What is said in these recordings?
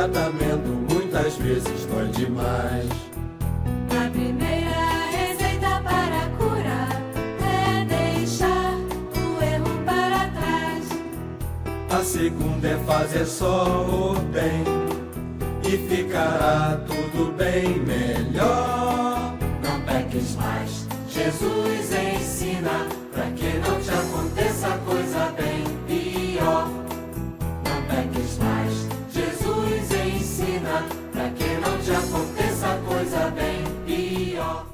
tratamento muitas vezes dói demais. A primeira receita para curar é deixar o erro para trás. A segunda é fazer só o bem e ficará tudo bem melhor. Não peques mais, Jesus ensina, pra que não te aconteça coisa bem pior. Não peques mais, Jesus ensina, pra que não te aconteça coisa bem pior.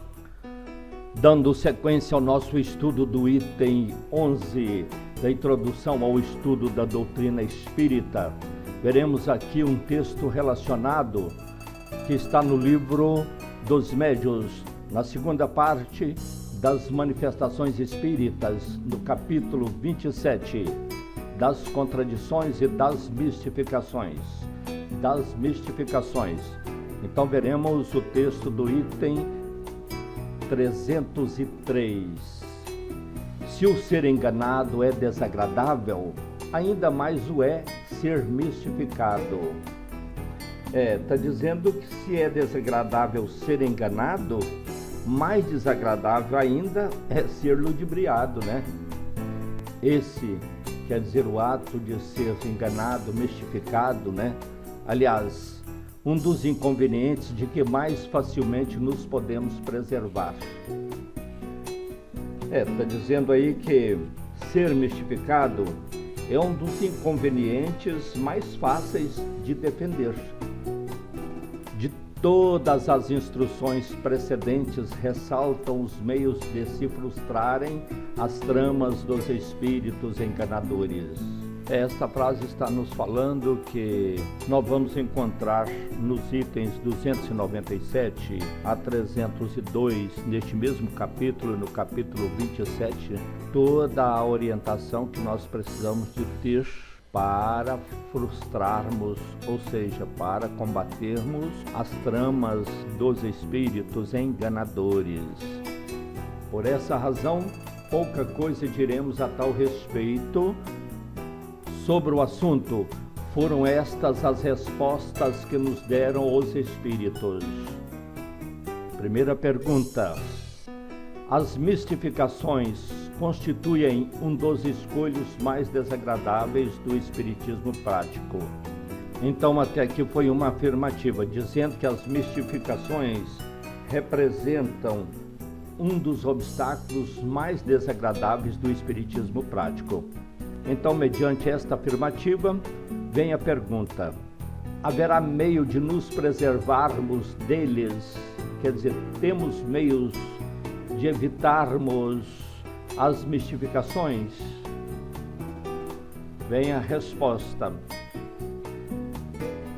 Dando sequência ao nosso estudo do item 11 da introdução ao estudo da doutrina espírita, veremos aqui um texto relacionado que está no livro dos Médiuns, na segunda parte das manifestações espíritas, no capítulo 27, das contradições e das mistificações. Então veremos o texto do item 303. Se o ser enganado é desagradável, ainda mais o é ser mistificado. Está dizendo que se é desagradável ser enganado, mais desagradável ainda é ser ludibriado, né? Esse quer dizer o ato de ser enganado, mistificado, né? Aliás, um dos inconvenientes de que mais facilmente nos podemos preservar. Está dizendo aí que ser mistificado é um dos inconvenientes mais fáceis de defender. De todas as instruções precedentes ressaltam os meios de se frustrarem as tramas dos espíritos enganadores. Esta frase está nos falando que nós vamos encontrar nos itens 297 a 302, neste mesmo capítulo, no capítulo 27, toda a orientação que nós precisamos de ter para frustrarmos, ou seja, para combatermos as tramas dos espíritos enganadores. Por essa razão, pouca coisa diremos a tal respeito sobre o assunto. Foram estas as respostas que nos deram os espíritos. Primeira pergunta: as mistificações constituem um dos escolhos mais desagradáveis do espiritismo prático? Então até aqui foi uma afirmativa, dizendo que as mistificações representam um dos obstáculos mais desagradáveis do espiritismo prático. Então, mediante esta afirmativa, vem a pergunta: haverá meio de nos preservarmos deles? Quer dizer, temos meios de evitarmos as mistificações? Vem a resposta.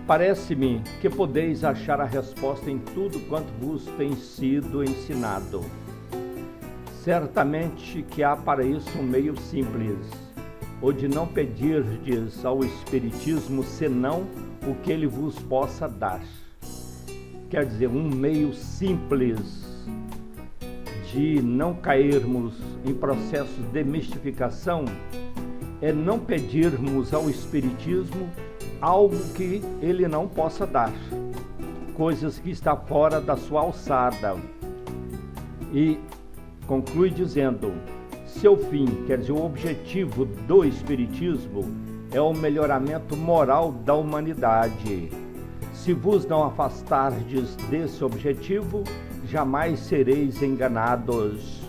Parece-me que podeis achar a resposta em tudo quanto vos tem sido ensinado. Certamente que há para isso um meio simples, ou de não pedirdes ao Espiritismo senão o que ele vos possa dar. Quer dizer, um meio simples de não cairmos em processos de mistificação é não pedirmos ao Espiritismo algo que ele não possa dar, coisas que está fora da sua alçada. E conclui dizendo: seu fim, quer dizer, o objetivo do Espiritismo é o melhoramento moral da humanidade. Se vos não afastardes desse objetivo, jamais sereis enganados,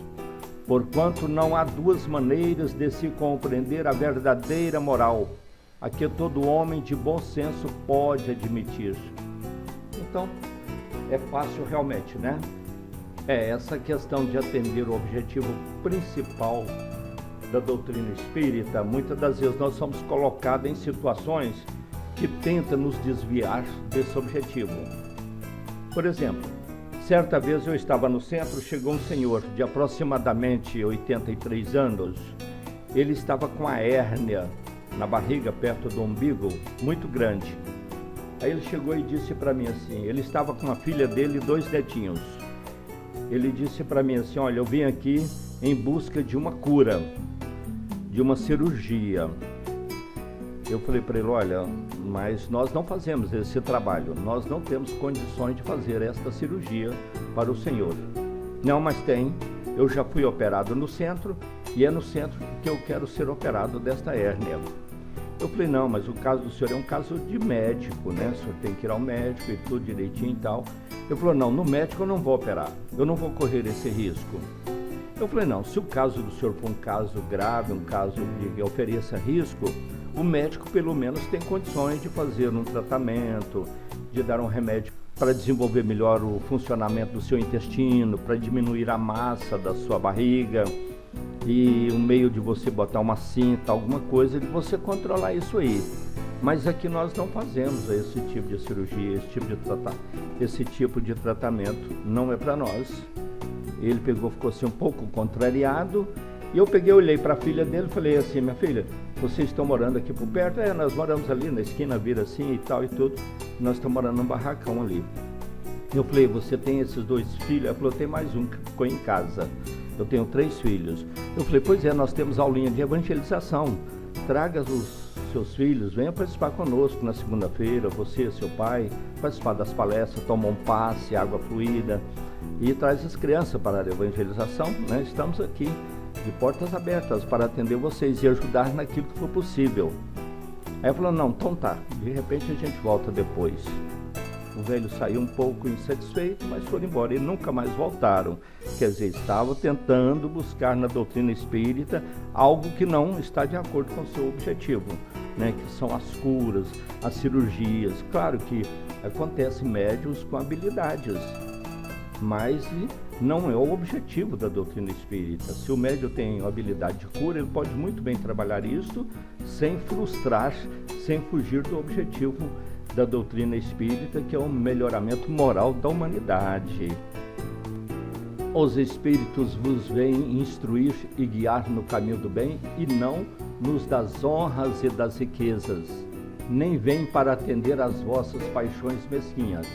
porquanto não há duas maneiras de se compreender a verdadeira moral, a que todo homem de bom senso pode admitir. Então, é fácil realmente, né? Essa questão de atender o objetivo principal da doutrina espírita. Muitas das vezes nós somos colocados em situações que tentam nos desviar desse objetivo. Por exemplo, certa vez eu estava no centro, chegou um senhor de aproximadamente 83 anos. Ele estava com a hérnia na barriga, perto do umbigo, muito grande. Aí ele chegou e disse para mim assim, ele estava com a filha dele e 2 netinhos. Ele disse para mim assim: olha, eu vim aqui em busca de uma cura, de uma cirurgia. Eu falei para ele, olha, mas nós não fazemos esse trabalho, nós não temos condições de fazer esta cirurgia para o senhor. Não, mas tem, eu já fui operado no centro e é no centro que eu quero ser operado desta hérnia. Eu falei, não, mas o caso do senhor é um caso de médico, né? O senhor tem que ir ao médico e tudo direitinho e tal. Eu falei, não, no médico eu não vou operar, eu não vou correr esse risco. Eu falei, não, se o caso do senhor for um caso grave, um caso que ofereça risco, o médico pelo menos tem condições de fazer um tratamento, de dar um remédio para desenvolver melhor o funcionamento do seu intestino, para diminuir a massa da sua barriga e um meio de você botar uma cinta, alguma coisa, de você controlar isso aí. Mas aqui nós não fazemos esse tipo de cirurgia, esse tipo de tratamento não é para nós. Ele ficou assim um pouco contrariado e eu olhei para a filha dele e falei assim, minha filha, vocês estão morando aqui por perto? Nós moramos ali na esquina, vira assim e tal e tudo, nós estamos morando num barracão ali. Eu falei, você tem esses 2 filhos? Ela falou, tem mais um que ficou em casa, eu tenho 3 filhos. Eu falei, pois é, nós temos aulinha de evangelização, traga os seus filhos, venha participar conosco na segunda-feira, você e seu pai, participar das palestras, toma um passe, água fluida e traz as crianças para a evangelização, né? Estamos aqui de portas abertas para atender vocês e ajudar naquilo que for possível. Aí eu falei, não, então tá, de repente a gente volta depois. O velho saiu um pouco insatisfeito, mas foram embora e nunca mais voltaram. Quer dizer, estavam tentando buscar na doutrina espírita algo que não está de acordo com o seu objetivo, né? Que são as curas, as cirurgias. Claro que acontecem médiuns com habilidades, mas não é o objetivo da doutrina espírita. Se o médium tem habilidade de cura, ele pode muito bem trabalhar isso sem frustrar, sem fugir do objetivo da doutrina espírita, que é o melhoramento moral da humanidade. Os espíritos vos vêm instruir e guiar no caminho do bem e não nos das honras e das riquezas, nem vêm para atender às vossas paixões mesquinhas.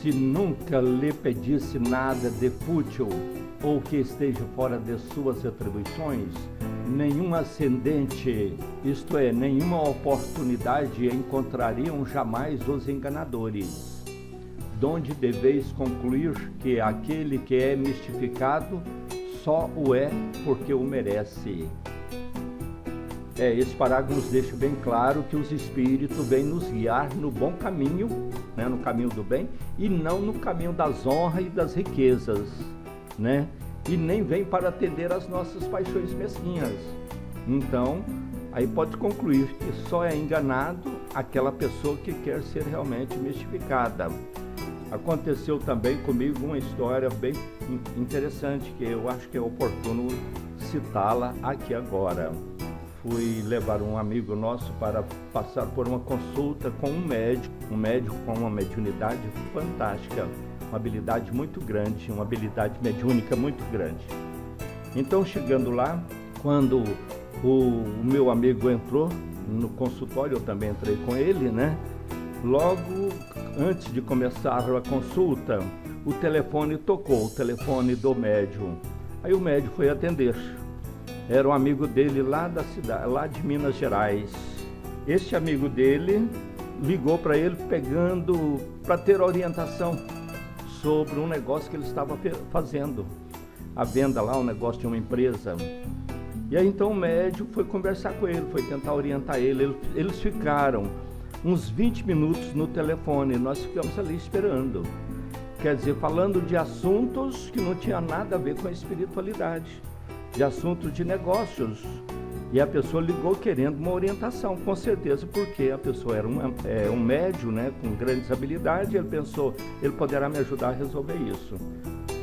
Se nunca lhe pedisse nada de fútil ou que esteja fora de suas atribuições, nenhum ascendente, isto é, nenhuma oportunidade encontrariam jamais os enganadores, donde deveis concluir que aquele que é mistificado só o é porque o merece. Esse parágrafo nos deixa bem claro que os espíritos vêm nos guiar no bom caminho, né, no caminho do bem, e não no caminho das honras e das riquezas, né? E nem vem para atender às nossas paixões mesquinhas. Então, aí pode concluir que só é enganado aquela pessoa que quer ser realmente mistificada. Aconteceu também comigo uma história bem interessante, que eu acho que é oportuno citá-la aqui agora. Fui levar um amigo nosso para passar por uma consulta com um médico com uma mediunidade fantástica, uma habilidade muito grande, uma habilidade mediúnica muito grande. Então, chegando lá, quando o meu amigo entrou no consultório, eu também entrei com ele, né? Logo antes de começar a consulta, o telefone tocou, o telefone do médium. Aí o médium foi atender. Era um amigo dele lá da cidade, lá de Minas Gerais. Este amigo dele ligou para ele pegando para ter orientação sobre um negócio que ele estava fazendo, a venda lá, um negócio de uma empresa. E aí então o médium foi conversar com ele, foi tentar orientar ele. Eles ficaram uns 20 minutos no telefone, nós ficamos ali esperando. Quer dizer, falando de assuntos que não tinha nada a ver com a espiritualidade, de assuntos de negócios. E a pessoa ligou querendo uma orientação, com certeza, porque a pessoa era um médium, né, com grandes habilidades, e ele pensou, ele poderá me ajudar a resolver isso.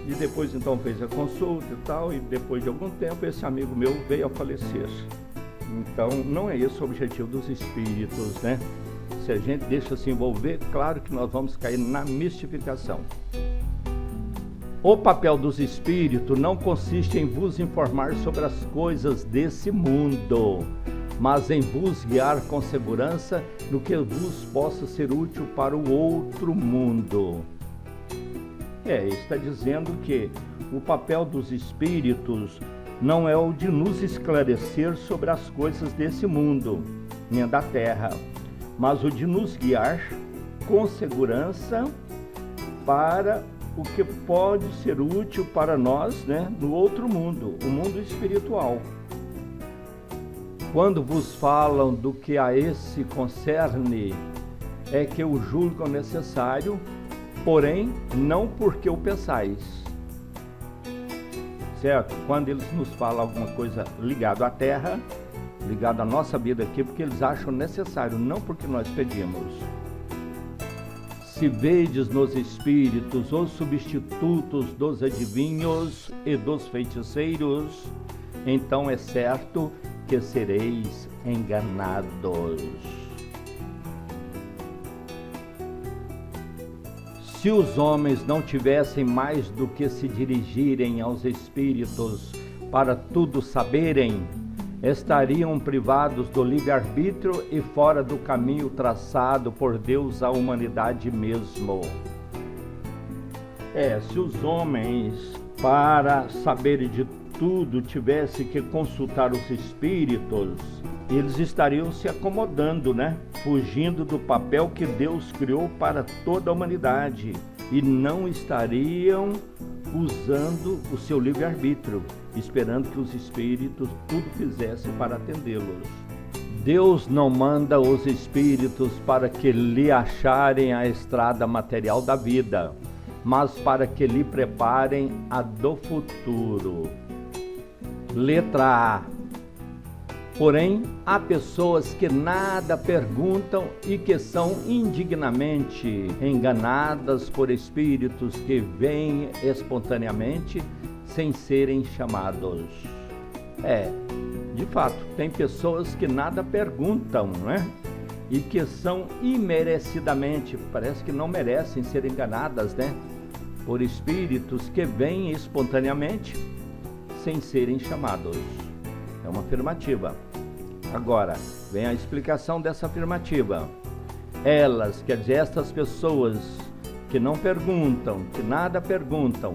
E depois então fez a consulta e tal, e depois de algum tempo esse amigo meu veio a falecer. Então não é esse o objetivo dos espíritos, né? Se a gente deixa se envolver, claro que nós vamos cair na mistificação. O papel dos espíritos não consiste em vos informar sobre as coisas desse mundo, mas em vos guiar com segurança no que vos possa ser útil para o outro mundo. Está dizendo que o papel dos espíritos não é o de nos esclarecer sobre as coisas desse mundo, nem da terra, mas o de nos guiar com segurança para o que pode ser útil para nós, né, no outro mundo, o mundo espiritual. Quando vos falam do que a esse concerne, é que o julgam necessário, porém, não porque o pensais. Certo? Quando eles nos falam alguma coisa ligada à terra, ligada à nossa vida aqui, porque eles acham necessário, não porque nós pedimos. Se vedes nos espíritos os substitutos dos adivinhos e dos feiticeiros, então é certo que sereis enganados. Se os homens não tivessem mais do que se dirigirem aos espíritos para tudo saberem, estariam privados do livre-arbítrio e fora do caminho traçado por Deus à humanidade mesmo. Se os homens, para saberem de tudo, tivessem que consultar os espíritos, eles estariam se acomodando, né? Fugindo do papel que Deus criou para toda a humanidade e não estariam usando o seu livre-arbítrio, esperando que os espíritos tudo fizessem para atendê-los. Deus não manda os espíritos para que lhe acharem a estrada material da vida, mas para que lhe preparem a do futuro. Letra A. Porém, há pessoas que nada perguntam e que são indignamente enganadas por espíritos que vêm espontaneamente sem serem chamados. De fato, tem pessoas que nada perguntam, né? E que são imerecidamente, parece que não merecem ser enganadas, né? Por espíritos que vêm espontaneamente sem serem chamados. É uma afirmativa. Agora, vem a explicação dessa afirmativa. Elas, quer dizer, estas pessoas que não perguntam, que nada perguntam,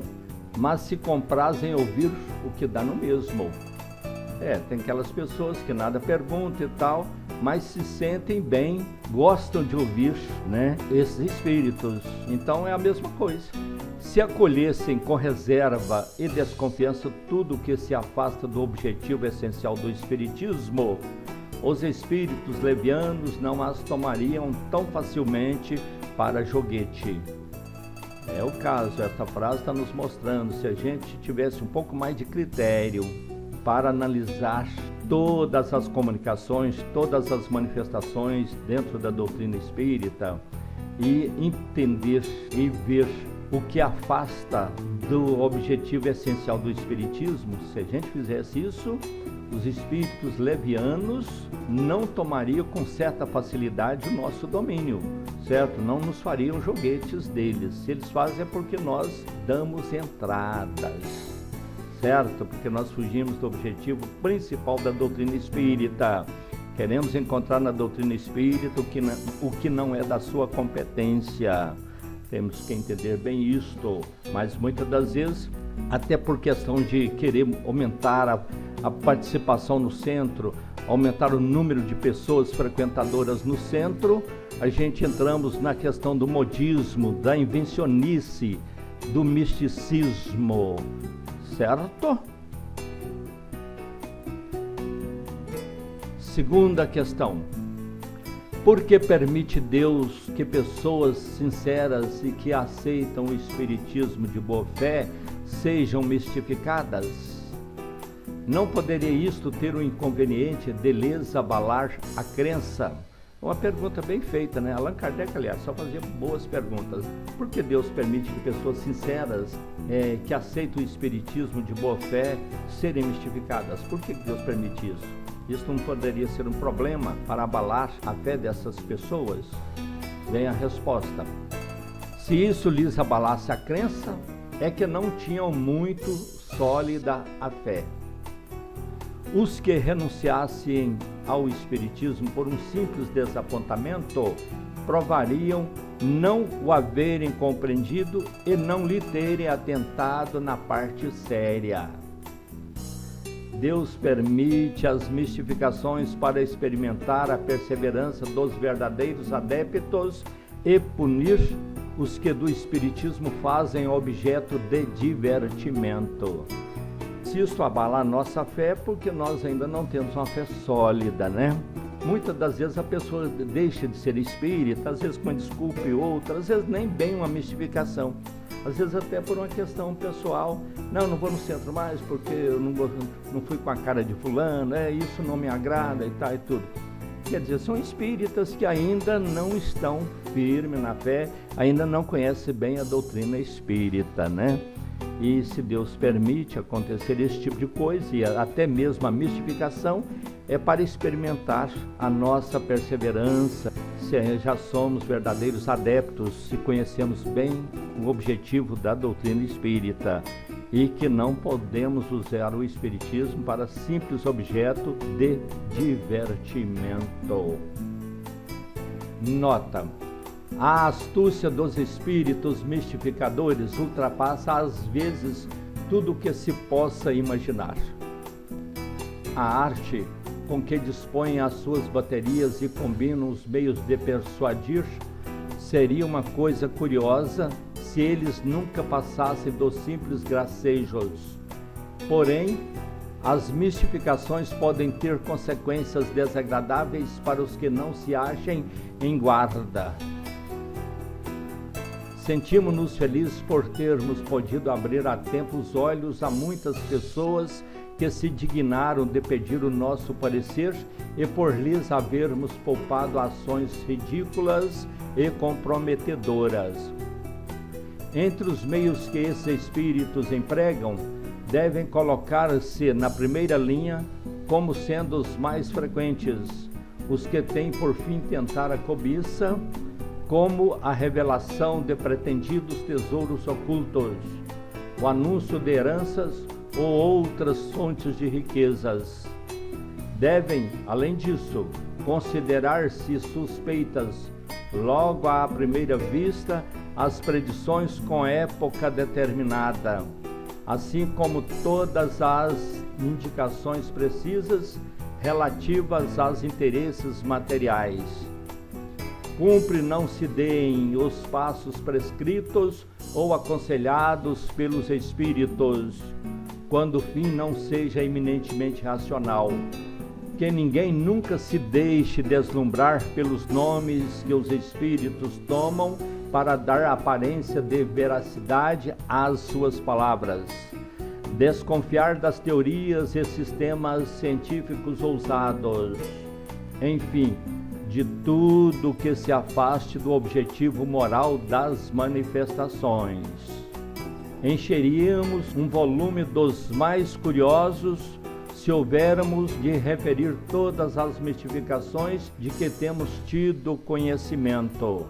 mas se comprazem em ouvir o que dá no mesmo. Tem aquelas pessoas que nada perguntam e tal, mas se sentem bem, gostam de ouvir, né, esses espíritos. Então é a mesma coisa. Se acolhessem com reserva e desconfiança tudo que se afasta do objetivo essencial do espiritismo, os espíritos levianos não as tomariam tão facilmente para joguete. É o caso, esta frase está nos mostrando, se a gente tivesse um pouco mais de critério para analisar todas as comunicações, todas as manifestações dentro da doutrina espírita e entender e ver o que afasta do objetivo essencial do espiritismo, se a gente fizesse isso, os espíritos levianos não tomariam com certa facilidade o nosso domínio, certo? Não nos fariam joguetes deles. Se eles fazem é porque nós damos entradas, certo? Porque nós fugimos do objetivo principal da doutrina espírita. Queremos encontrar na doutrina espírita o que não é da sua competência. Temos que entender bem isto, mas muitas das vezes, até por questão de querer aumentar a participação no centro, aumentar o número de pessoas frequentadoras no centro, a gente entramos na questão do modismo, da invencionice, do misticismo, certo? Segunda questão. Por que permite Deus que pessoas sinceras e que aceitam o espiritismo de boa fé sejam mistificadas? Não poderia isto ter um inconveniente de lhes abalar a crença? Uma pergunta bem feita, né? Allan Kardec, aliás, só fazia boas perguntas. Por que Deus permite que pessoas sinceras que aceitam o espiritismo de boa fé serem mistificadas? Por que Deus permite isso? Isso não poderia ser um problema para abalar a fé dessas pessoas? Vem a resposta. Se isso lhes abalasse a crença, é que não tinham muito sólida a fé. Os que renunciassem ao espiritismo por um simples desapontamento, provariam não o haverem compreendido e não lhe terem atentado na parte séria. Deus permite as mistificações para experimentar a perseverança dos verdadeiros adeptos e punir os que do Espiritismo fazem objeto de divertimento. Se isso abalar nossa fé, porque nós ainda não temos uma fé sólida, né? Muitas das vezes a pessoa deixa de ser espírita, às vezes com uma desculpa e outra, às vezes nem bem uma mistificação. Às vezes até por uma questão pessoal, não vou no centro mais porque eu não fui com a cara de fulano, isso não me agrada e tal e tudo. Quer dizer, são espíritas que ainda não estão firmes na fé, ainda não conhecem bem a doutrina espírita, né? E se Deus permite acontecer esse tipo de coisa, e até mesmo a mistificação, é para experimentar a nossa perseverança, se já somos verdadeiros adeptos, se conhecemos bem o objetivo da doutrina espírita e que não podemos usar o espiritismo para simples objeto de divertimento. Nota: a astúcia dos espíritos mistificadores ultrapassa às vezes tudo o que se possa imaginar. A arte com que dispõem as suas baterias e combinam os meios de persuadir seria uma coisa curiosa se eles nunca passassem dos simples gracejos. Porém, as mistificações podem ter consequências desagradáveis para os que não se achem em guarda. Sentimos-nos felizes por termos podido abrir a tempo os olhos a muitas pessoas que se dignaram de pedir o nosso parecer e por lhes havermos poupado ações ridículas e comprometedoras. Entre os meios que esses espíritos empregam, devem colocar-se na primeira linha como sendo os mais frequentes, os que têm por fim tentar a cobiça, como a revelação de pretendidos tesouros ocultos, o anúncio de heranças ou outras fontes de riquezas. Devem, além disso, considerar-se suspeitas, logo à primeira vista, as predições com época determinada, assim como todas as indicações precisas relativas aos interesses materiais. Cumpre não se deem os passos prescritos ou aconselhados pelos espíritos, quando o fim não seja eminentemente racional. Que ninguém nunca se deixe deslumbrar pelos nomes que os espíritos tomam para dar aparência de veracidade às suas palavras. Desconfiar das teorias e sistemas científicos ousados. Enfim, de tudo que se afaste do objetivo moral das manifestações. Encheríamos um volume dos mais curiosos se houvéramos de referir todas as mistificações de que temos tido conhecimento.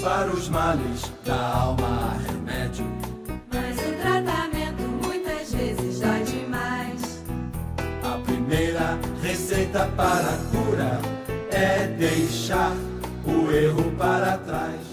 Para os males da alma há remédio, Mas o tratamento muitas vezes dói demais. a primeira receita para a cura é deixar o erro para trás.